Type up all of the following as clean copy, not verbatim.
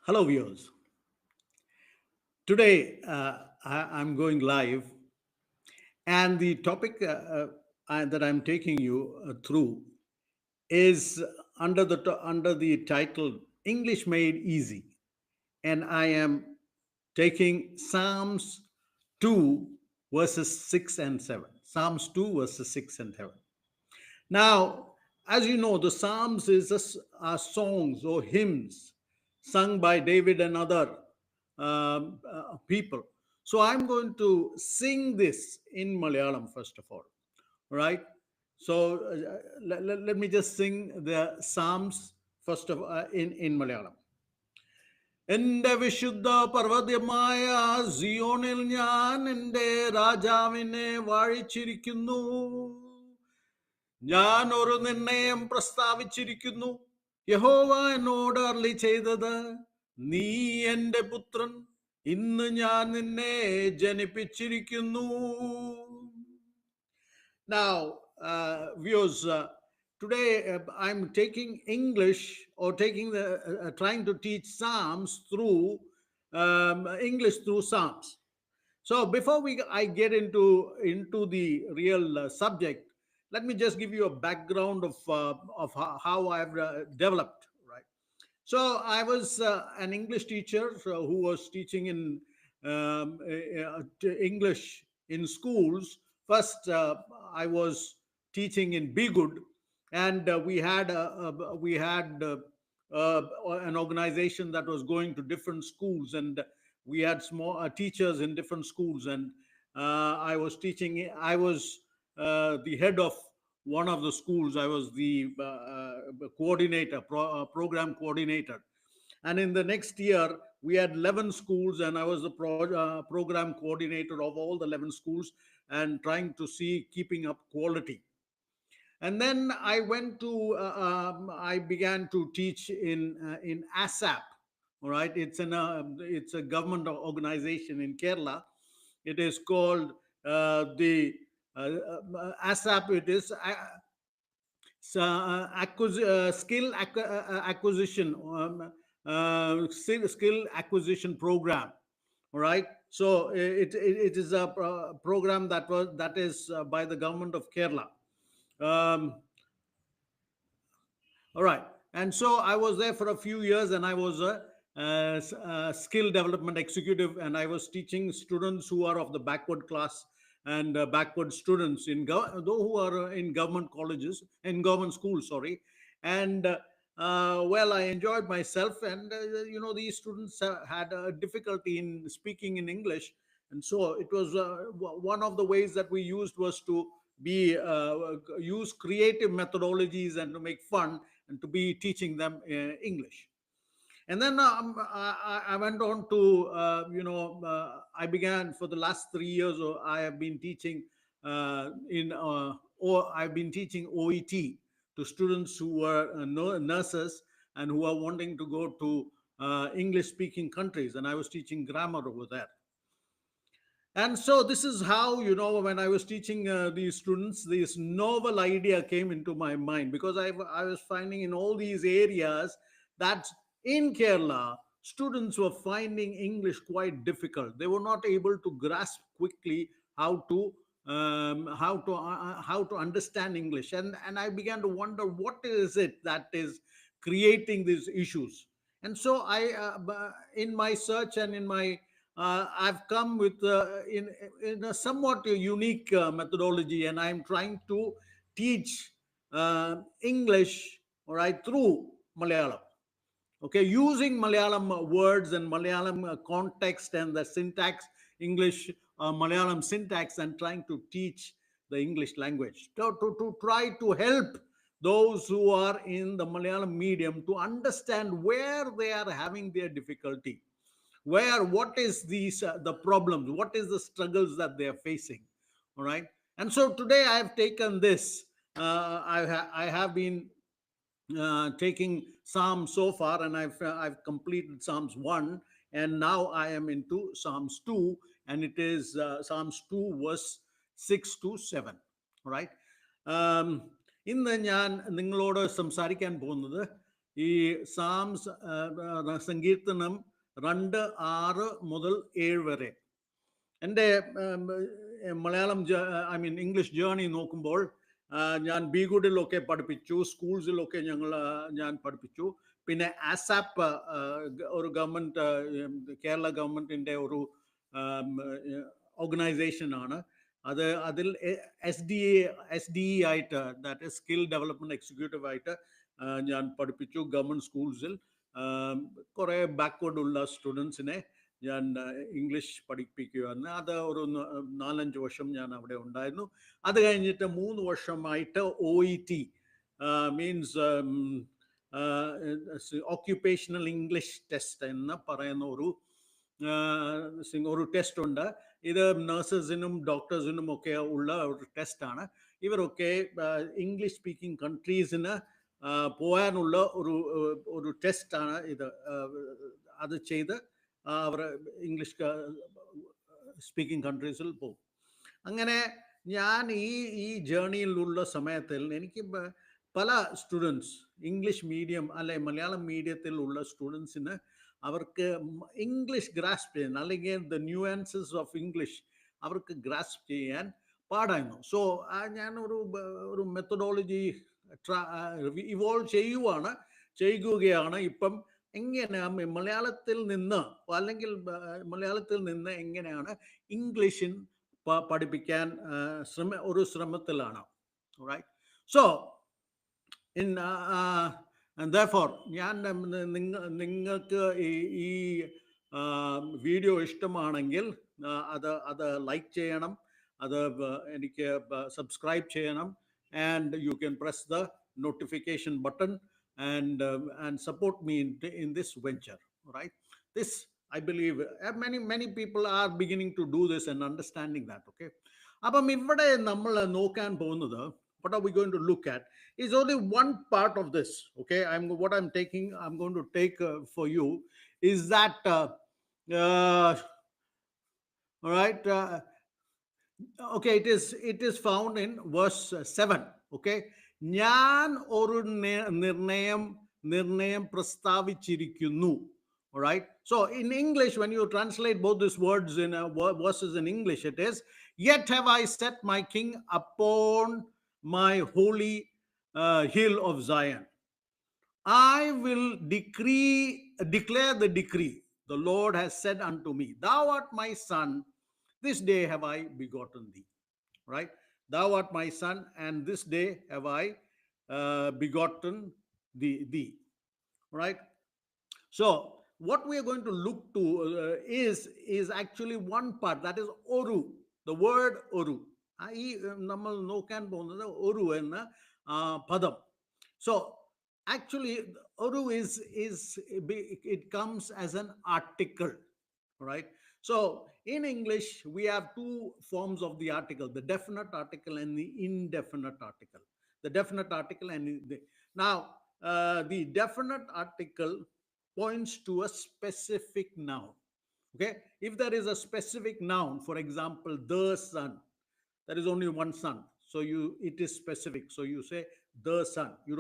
Hello, viewers. Today I'm going live, and the topic that I'm taking you through is under the title "English Made Easy," and I am taking Psalms 2 verses 6 and 7. Psalms 2 verses 6 and 7. Now, as you know, the Psalms are songs or hymns sung by David and other people. So I'm going to sing this in Malayalam first of all. Right? So let me just sing the Psalms first of in Malayalam. എന്റെ വിശുദ്ധ പർവ്വതമായ സിയോണിൽ ഞാൻ എൻ്റെ രാജാവിനെ വാഴിച്ചിരിക്കുന്നു. ഞാൻ ഒരു നിർണയം പ്രസ്താവിച്ചിരിക്കുന്നു. യഹോവ എന്നോട് അരുളി ചെയ്തത്, നീ എൻ്റെ പുത്രൻ, ഇന്ന് ഞാൻ നിന്നെ ജനിപ്പിച്ചിരിക്കുന്നു. Now, viewers, today I'm taking English or trying to teach Psalms through English through Psalms. So before I get into the real subject, let me just give you a background of how I've developed. Right. So I was an English teacher who was teaching in English in schools. First, I was teaching in Be Good, and we had an organization that was going to different schools, and we had small teachers in different schools, and I was teaching. I was the head of one of the schools. I was the program coordinator, and in the next year we had 11 schools, and I was the program coordinator of all the 11 schools, and trying to see keeping up quality. And then I began to teach in ASAP. All right, it's a government organization in Kerala. It is called the ASAP. It is acquisition skill acquisition program. All right, so it is a program that is by the government of Kerala. um, all right. And so I was there for a few years, and I was a skill development executive, and I was teaching students who are of the backward class and backward students who are in government colleges, in government schools, sorry. And well, I enjoyed myself, and these students had a difficulty in speaking in English, and so it was one of the ways that we used was to be use creative methodologies and to make fun and to be teaching them English. And then I went on to, I began for the last 3 years, or I have been teaching or I've been teaching OET to students who are nurses and who are wanting to go to English speaking countries. And I was teaching grammar over there. And so this is how, when I was teaching these students, this novel idea came into my mind, because I was finding in all these areas that in Kerala, students were finding English quite difficult. They were not able to grasp quickly how to understand English. And I began to wonder, what is it that is creating these issues? And so in my search and in my I've come with in a somewhat unique methodology, and I'm trying to teach English, all right, through Malayalam. Okay, using Malayalam words and Malayalam context and the syntax, English Malayalam syntax, and trying to teach the English language to try to help those who are in the Malayalam medium to understand where they are having their difficulty, what is the problems, what is the struggles that they are facing. All right. And so today I have taken this. I have been taking Psalms so far, and I've completed Psalms 1, and now I am into Psalms 2, and it is Psalms 2 verse 6 to 7. All right. um, ഇന്ന് ഞാൻ നിങ്ങളോട് സംസാരിക്കാൻ പോകുന്നത് ഈ സാംസ് സങ്കീർത്തനം 2:6-7 വരെ. എൻ്റെ Malayalam English journey നോക്കുമ്പോൾ ഞാൻ ബി ഗുഡിലൊക്കെ പഠിപ്പിച്ചു, സ്കൂൾസിലൊക്കെ ഞാൻ പഠിപ്പിച്ചു. പിന്നെ ആസാപ്പ് ഒരു ഗവൺമെൻറ്, കേരള ഗവൺമെൻറ്റിൻ്റെ ഒരു ഓർഗനൈസേഷനാണ്. അതിൽ SDE ആയിട്ട്, that is skill development executive ആയിട്ട് ഞാൻ പഠിപ്പിച്ചു ഗവൺമെൻറ് സ്കൂൾസിൽ. കുറേ ബാക്ക്വേർഡ് ഉള്ള സ്റ്റുഡൻസിനെ ഞാൻ ഇംഗ്ലീഷ് പഠിപ്പിക്കുമായിരുന്നു. അത് ഒരു 4-5 വർഷം ഞാൻ അവിടെ ഉണ്ടായിരുന്നു. അത് കഴിഞ്ഞിട്ട് 3 വർഷമായിട്ട് OET means occupational English test എന്ന് പറയുന്ന ഒരു ടെസ്റ്റ് ഉണ്ട്. ഇത് നഴ്സസിനും ഡോക്ടേഴ്സിനും ഒക്കെ ഉള്ള ഒരു ടെസ്റ്റാണ്. ഇവരൊക്കെ ഇംഗ്ലീഷ് സ്പീക്കിംഗ് കൺട്രീസിന് പോകാനുള്ള ഒരു ടെസ്റ്റാണ് ഇത്. അത് ചെയ്ത് അവർ ഇംഗ്ലീഷ് സ്പീക്കിംഗ് കൺട്രീസിൽ പോകും. അങ്ങനെ ഞാൻ ഈ ജേർണിയിലുള്ള സമയത്തിൽ എനിക്ക് പല സ്റ്റുഡൻസ് ഇംഗ്ലീഷ് മീഡിയം അല്ലെ മലയാളം മീഡിയത്തിലുള്ള സ്റ്റുഡൻസിന് അവർക്ക് ഇംഗ്ലീഷ് ഗ്രാസ്പ് ചെയ്യാൻ, അല്ലെങ്കിൽ ദ ന്യൂആൻസസ് ഓഫ് ഇംഗ്ലീഷ് അവർക്ക് ഗ്രാസ്പ് ചെയ്യാൻ പാടായിരുന്നു. സോ ഞാൻ ഒരു മെത്തഡോളജി ഇവോൾവ് ചെയ്യുകയാണ് ഇപ്പം. എങ്ങനെയാണ് മലയാളത്തിൽ നിന്ന്, അല്ലെങ്കിൽ മലയാളത്തിൽ നിന്ന് എങ്ങനെയാണ് ഇംഗ്ലീഷിൽ പഠിപ്പിക്കാൻ ഒരു ശ്രമത്തിലാണ്. റൈറ്റ്. സോ and therefore ഞാൻ നിങ്ങൾക്ക് ഈ വീഡിയോ ഇഷ്ടമാണെങ്കിൽ അത് ലൈക്ക് ചെയ്യണം, അത് എനിക്ക് സബ്സ്ക്രൈബ് ചെയ്യണം, and you can press the notification button and support me in this venture. Right. This, I believe, many people are beginning to do this and understanding that. Okay. അപ്പം ഇവിടെ നമ്മൾ നോക്കാൻ പോകുന്നത്, what are we going to look at, is only one part of this. Okay. I'm going to take for you is that all right, okay, it is found in verse 7. Okay. ഞാൻ ഒരു നിർണയം പ്രസ്താവിച്ചിരിക്കുന്നു. All right. So in English, when you translate both these words in verses in English, it is, yet have I set my king upon my holy hill of Zion. I will declare the decree. The Lord has said unto me, thou art my son, this day have I begotten thee. Right. Thou art my son, and this day have I begotten thee. Right. So what we are going to look to is actually one part, that is oru, the word oru. ഈ നമ്മൾ നോക്കാൻ പോകുന്നത് oru എന്ന പദം. So actually oru is it comes as an article. Right. So in English we have two forms of the article, the definite article and the indefinite article. The definite article and now the definite article points to a specific noun. Okay. If there is a specific noun, for example, the son, there is only one son, so it is specific, so you say the son. You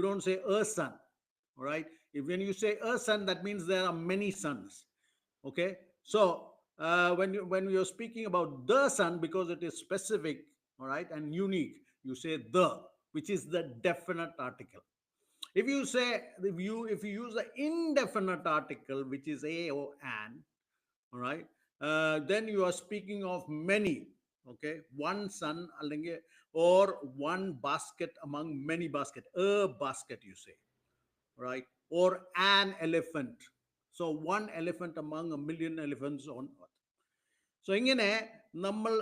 don't say a son. All right. When you say a son, that means there are many sons. Okay. So when you're speaking about the son, because it is specific, all right, and unique, you say the, which is the definite article. If you use the indefinite article, which is a or an, all right, then you are speaking of many. Okay. One son, or one basket among many basket, a basket you say. Right. Or an elephant. So one elephant among a million elephants on earth. So ഇങ്ങനെ നമ്മൾ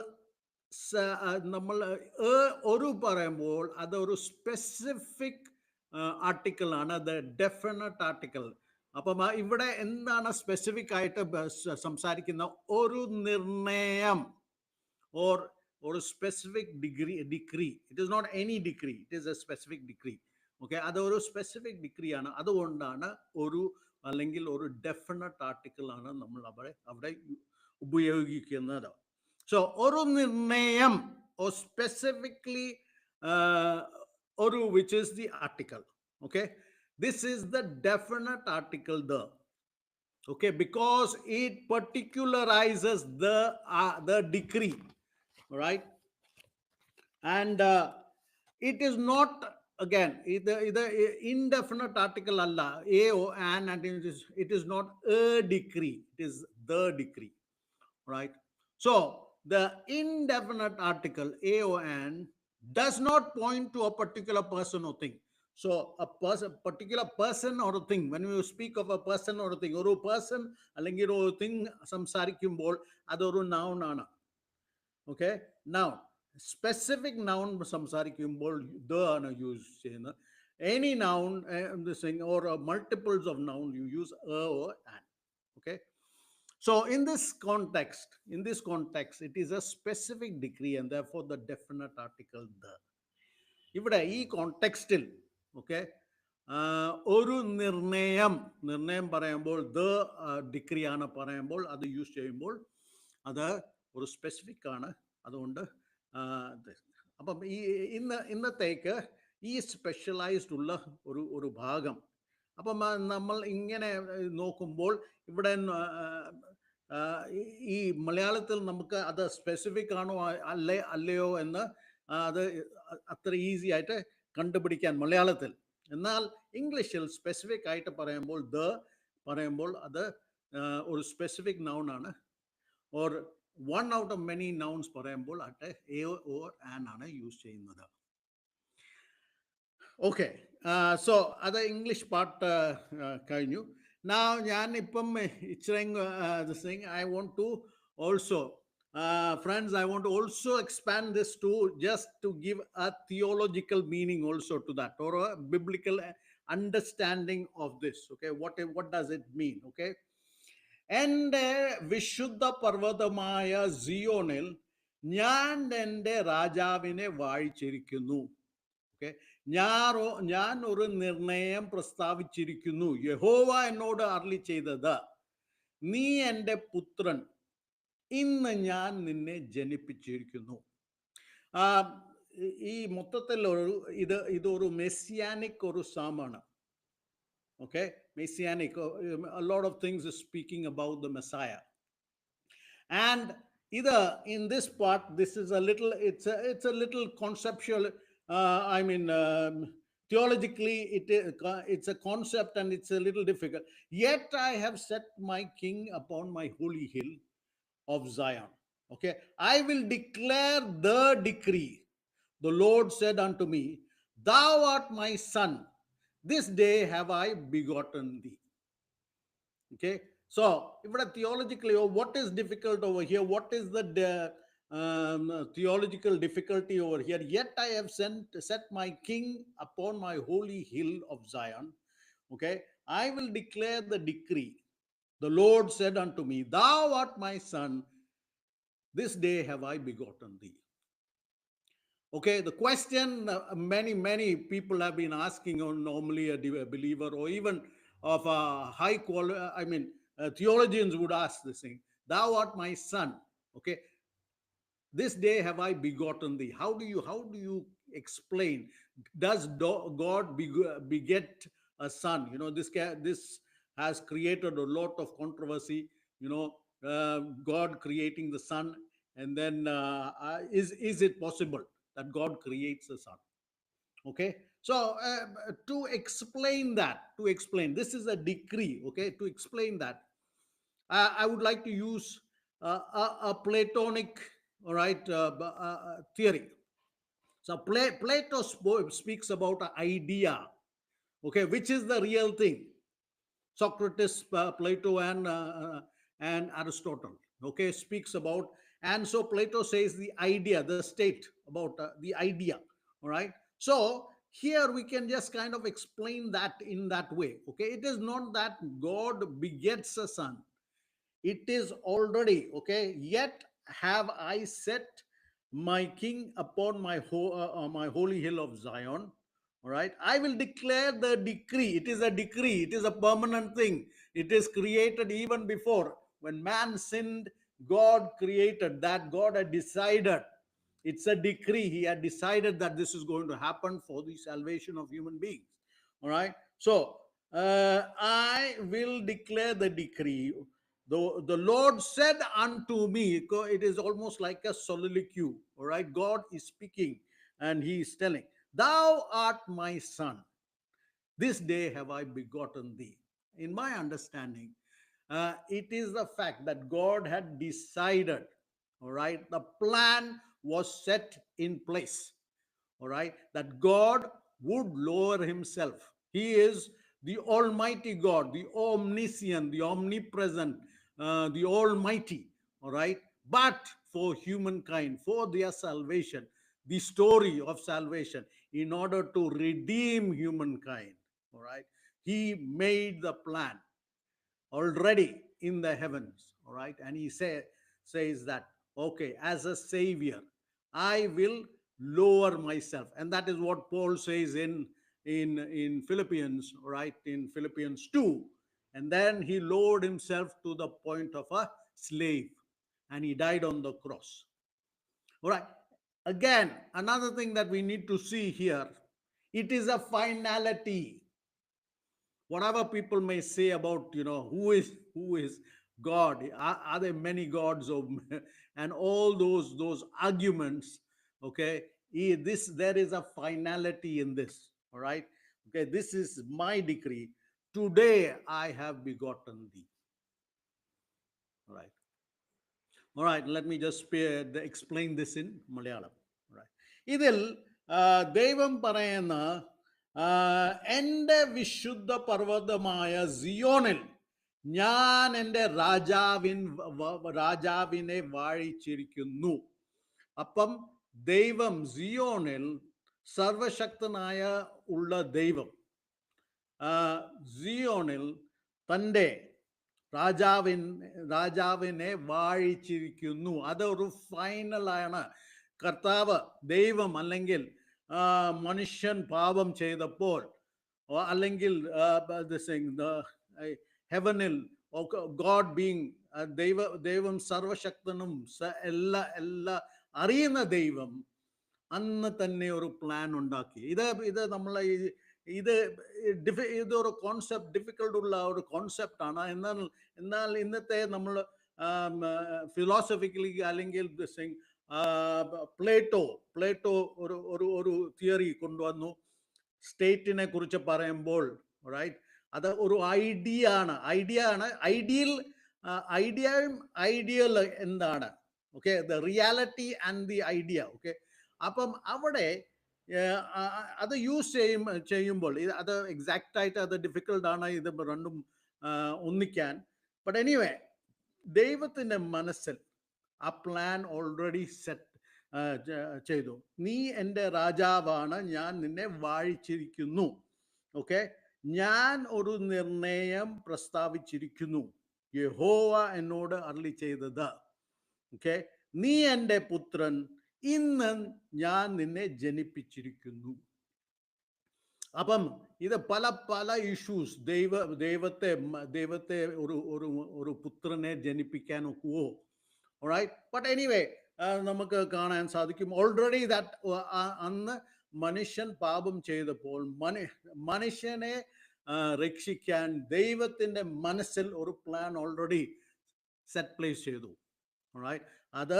ഒരു പറയുമ്പോൾ അതൊരു specific article ആണ്, the definite article. അപ്പം ഇവിടെ എന്താണ് specific ആയിട്ട് സംസാരിക്കുന്ന ഒരു നിർണയം, or ഒരു specific degree. It is not any degree, it is a specific degree. Okay. അതൊരു സ്പെസിഫിക് ഡിഗ്രിയാണ്. അതുകൊണ്ടാണ് അല്ലെങ്കിൽ ഒരു ഡെഫിനറ്റ് ആർട്ടിക്കിൾ ആണ് നമ്മൾ അവിടെ ഉപയോഗിക്കുന്നത്. സോ ഒരു നിർണയം, or specifically oru, which is the article. Okay. This is the definite article the. Okay, because it particularizes the decree, right? And it is not, again, either indefinite article alla a o an, and it is not a decree, it is the decree, right? So the indefinite article a o an does not point to a particular person or thing. So a person, particular person or a thing, when we speak of a person or a thing, or a person അല്ലെങ്കിൽ ഒരു thing സംസാരിക്കുമ്പോൾ അതൊരു noun ആണ്. Okay, now specific noun സംസാരിക്കുമ്പോൾ the ആണ് use ചെയ്യുന്നത്. Any noun, this thing, or multiples of noun, you use a or an. Okay, so in this context it is a specific decree, and therefore the definite article the. ഇവിടെ ഈ കോണ്ടെക്സ്റ്റിൽ, okay, ഒരു നിർണയം പറയുമ്പോൾ the degree ആണ് പറയുമ്പോൾ, അത് use ചെയ്യുമ്പോൾ അത് ഒരു സ്പെസിഫിക് ആണ്. അതുകൊണ്ട് അപ്പം ഇന്നത്തേക്ക് ഈ സ്പെഷ്യലൈസ്ഡ് ഉള്ള ഒരു ഭാഗം, അപ്പം നമ്മൾ ഇങ്ങനെ നോക്കുമ്പോൾ ഇവിടെ ഈ മലയാളത്തിൽ നമുക്ക് അത് സ്പെസിഫിക് ആണോ അല്ലയോ എന്ന് അത് അത്ര ഈസി ആയിട്ട് കണ്ടുപിടിക്കാൻ മലയാളത്തിൽ. എന്നാൽ ഇംഗ്ലീഷിൽ സ്പെസിഫിക് ആയിട്ട് പറയുമ്പോൾ പറയുമ്പോൾ അത് ഒരു സ്പെസിഫിക് നൗൺ ആണ്, or one out of many nouns പറയുമ്പോൾ അത് എ ഓർ ആൻ ആണ് യൂസ് ചെയ്യുന്നത്. ഓക്കെ, സോ അത് ഇംഗ്ലീഷ് പാർട്ട് കഴിഞ്ഞു. Now ഞാൻ ഇപ്പം ഇച്ചിരി I want to also, friends, I want to also expand this to just to give a theological meaning also to that, or a biblical understanding of this. Okay, what does it mean? Okay, എൻ്റെ വിശുദ്ധ പർവ്വതമായ സിയോനിൽ ഞാൻ എൻ്റെ രാജാവിനെ വാഴിച്ചിരിക്കുന്നു. Okay, ഞാൻ ഒരു നിർണയം പ്രസ്താവിച്ചിരിക്കുന്നു. യഹോവ എന്നോട് അരുളി ചെയ്തത്, നീ എൻ്റെ പുത്രൻ, ഇന്ന് ഞാൻ നിന്നെ ജനിപ്പിച്ചിരിക്കുന്നു. ഈ മൊത്തത്തിൽ ഇതൊരു മെസ്സിയാനിക് ഒരു സാമാണ്. Okay, messianic, a lot of things is speaking about the Messiah. And either in this part, this is a little, it's a little conceptual, theologically it's a concept and it's a little difficult. Yet I have set my king upon my holy hill of Zion. Okay, I will declare the decree. The Lord said unto me, thou art my son, this day have I begotten thee. Okay, so theologically, what is difficult over here? What is the theological difficulty over here? Yet I have set my king upon my holy hill of Zion. Okay, I will declare the decree. The Lord said unto me, thou art my son, this day have I begotten thee. Okay, the question many people have been asking, on normally a believer or even of a high quality, theologians would ask this thing, thou art my son. Okay, this day have I begotten thee. How do you explain? Does God beget a son? This has created a lot of controversy. God creating the son, and then is it possible that God creates a son? Okay, so to explain this is a decree. Okay, to explain that, I would like to use a Platonic, all right, theory. So Plato speaks about an idea, okay, which is the real thing. Socrates, Plato, and Aristotle, okay, speaks about. And so Plato says the idea, the state, about the idea. All right, so here we can just kind of explain that in that way. Okay, it is not that God begets a son. It is already, okay, yet have I set my king upon my holy hill of Zion. All right, I will declare the decree. It is a decree, it is a permanent thing. It is created even before when man sinned. God created that. God had decided. It's a decree. He had decided that this is going to happen for the salvation of human beings. All right. So I will declare the decree. The Lord said unto me, it is almost like a soliloquy. All right. God is speaking and he is telling, Thou art my son. This day have I begotten thee. In my understanding, it is the fact that God had decided, all right, the plan was set in place, all right, that God would lower himself. He is the Almighty God, the omniscient, the omnipresent, the Almighty, all right. But for humankind, for their salvation, the story of salvation, in order to redeem humankind, all right, he made the plan already in the heavens, all right, and he says that, okay, as a savior I will lower myself, and that is what Paul says in Philippians, all right, in Philippians 2. And then he lowered himself to the point of a slave, and he died on the cross, all right. Again, another thing that we need to see here, it is a finality. Whatever people may say about, who is God, are there many gods, and all those arguments, okay, this, there is a finality in this, all right. Okay, this is my decree. Today I have begotten thee, all right. All right, let me just explain this in Malayalam. All right. ഇതിൽ ദൈവം പറയുന്ന, എൻ്റെ വിശുദ്ധ പർവ്വതമായ സിയോണിൽ ഞാൻ എൻ്റെ രാജാവിനെ വാഴിച്ചിരിക്കുന്നു. അപ്പം ദൈവം സിയോണിൽ, സർവശക്തനായ ഉള്ള ദൈവം സിയോണിൽ തൻ്റെ രാജാവിനെ വാഴിച്ചിരിക്കുന്നു. അതൊരു ഫൈനലാണ്. കർത്താവ്, ദൈവം, അല്ലെങ്കിൽ മനുഷ്യൻ പാപം ചെയ്തപ്പോൾ, അല്ലെങ്കിൽ ഹെവനിൽ ഗോഡ് ബീങ്, ദൈവം സർവശക്തനും എല്ലാ അറിയുന്ന ദൈവം അന്ന് തന്നെ ഒരു പ്ലാൻ ഉണ്ടാക്കി. ഇത് നമ്മളെ ഇത് ഇതൊരു കോൺസെപ്റ്റ്, ഡിഫിക്കൽട്ട് ഉള്ള ഒരു കോൺസെപ്റ്റാണ്. എന്നാൽ ഇന്നത്തെ നമ്മൾ ഫിലോസഫിക്കലി, അല്ലെങ്കിൽ പ്ലേറ്റോ ഒരു തിയറി കൊണ്ടുവന്നു. സ്റ്റേറ്റിനെ കുറിച്ച് പറയുമ്പോൾ, റൈറ്റ്, അത് ഒരു ഐഡിയൽ എന്താണ്, okay, the reality and the idea, okay. അപ്പം അവിടെ അത് യൂസ് ചെയ്യുമ്പോൾ അത് എക്സാക്റ്റ് ആയിട്ട് അത് ഡിഫിക്കൽട്ടാണ് ഇത് രണ്ടും ഒന്നിക്കാൻ. ബട്ട് എനിവേ, ദൈവത്തിൻ്റെ മനസ്സിൽ ആ പ്ലാൻ ഓൾറെഡി സെറ്റ് ചെയ്തു. നീ എൻ്റെ രാജാവാണ്, ഞാൻ നിന്നെ വാഴിച്ചിരിക്കുന്നു, ഓക്കെ. ഞാൻ ഒരു നിർണയം പ്രസ്താവിച്ചിരിക്കുന്നു, യഹോവ എന്നോട് അരുളി ചെയ്തത്, ഓക്കെ. നീ എൻ്റെ പുത്രൻ, ഇന്ന് ഞാൻ നിന്നെ ജനിപ്പിച്ചിരിക്കുന്നു. അപ്പം ഇത് പല ഇഷ്യൂസ്, ദൈവത്തെ ഒരു പുത്രനെ ജനിപ്പിക്കാൻ ഒക്കുവോ, റൈറ്റ്. ബട്ട് എനിവേ, നമുക്ക് കാണാൻ സാധിക്കും ഓൾറെഡി ദാറ്റ് അന്ന് മനുഷ്യൻ പാപം ചെയ്തപ്പോൾ മനുഷ്യനെ രക്ഷിക്കാൻ ദൈവത്തിൻ്റെ മനസ്സിൽ ഒരു പ്ലാൻ ഓൾറെഡി സെറ്റ് പ്ലേസ് ചെയ്തു, റൈറ്റ്. അത്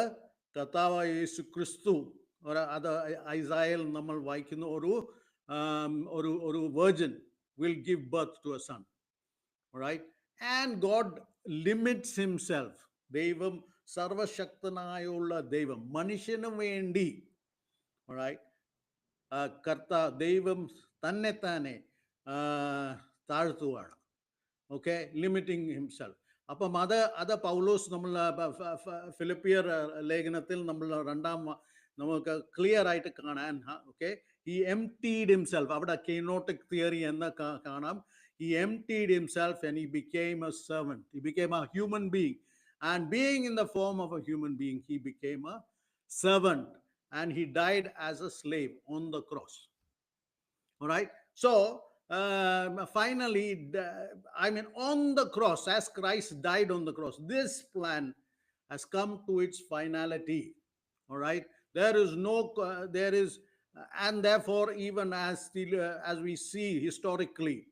കർത്താവായ യേശു ക്രിസ്തു, അത് ഐസായയിൽ നമ്മൾ വായിക്കുന്ന ഒരു virgin will give birth to a son, right. And God limits himself. ദൈവം, സർവശക്തനായുള്ള ദൈവം, മനുഷ്യന് വേണ്ടി, right, ദൈവം തന്നെ താഴ്ത്തുവാണ്, ഓക്കെ, ലിമിറ്റിംഗ് ഹിംസെൽഫ്. അപ്പം അത് പൗലോസ് നമ്മൾ ഫിലിപ്പിയർ ലേഖനത്തിൽ നമ്മൾ നമുക്ക് ക്ലിയർ ആയിട്ട് കാണാൻ, ഓക്കെ. He emptied himself. അവിടെ കെയ്നോട്ടിക് തിയറി എന്ന് കാണാം. He emptied himself and he became a servant. He became a human being. And being in the form of a human being, he became a servant. And he died as a slave on the cross. All right. So, finally, on the cross, as Christ died on the cross, this plan has come to its finality. All right. There is And therefore, even as we see historically,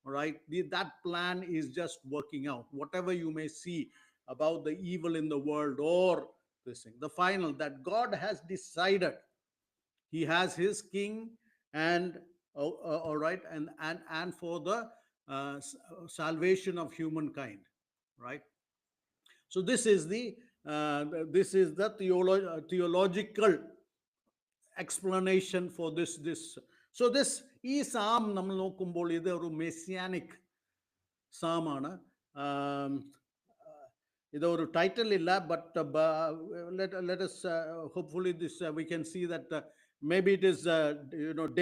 right, that plan is just working out. Whatever you may see about the evil in the world or this thing, the final that God has decided, He has His king, and all right, and for the salvation of humankind, right? So this is the theological explanation for this. So this ഈ Sam നമ്മൾ നോക്കുമ്പോൾ ഇത് ഒരു messianic സാമാണ്. ഇതൊരു title ഇല്ല, but let us hopefully this we can see that maybe it is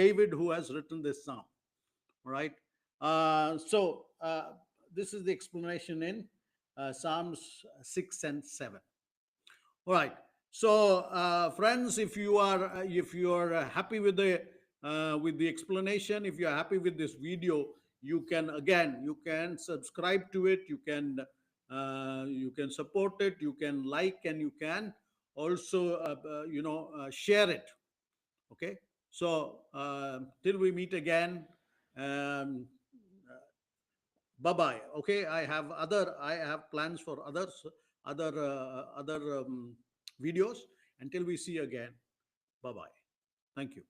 David who has written this psalm, right? So this is the explanation in Psalms 6 and 7. All right. So, friends, if you are happy with the explanation, if you are happy with this video, you can subscribe to it. You can support it. You can like, and you can also share it. Okay. So till we meet again. Um, bye bye. Okay, I have plans for other videos. Until we see again, bye bye. Thank you.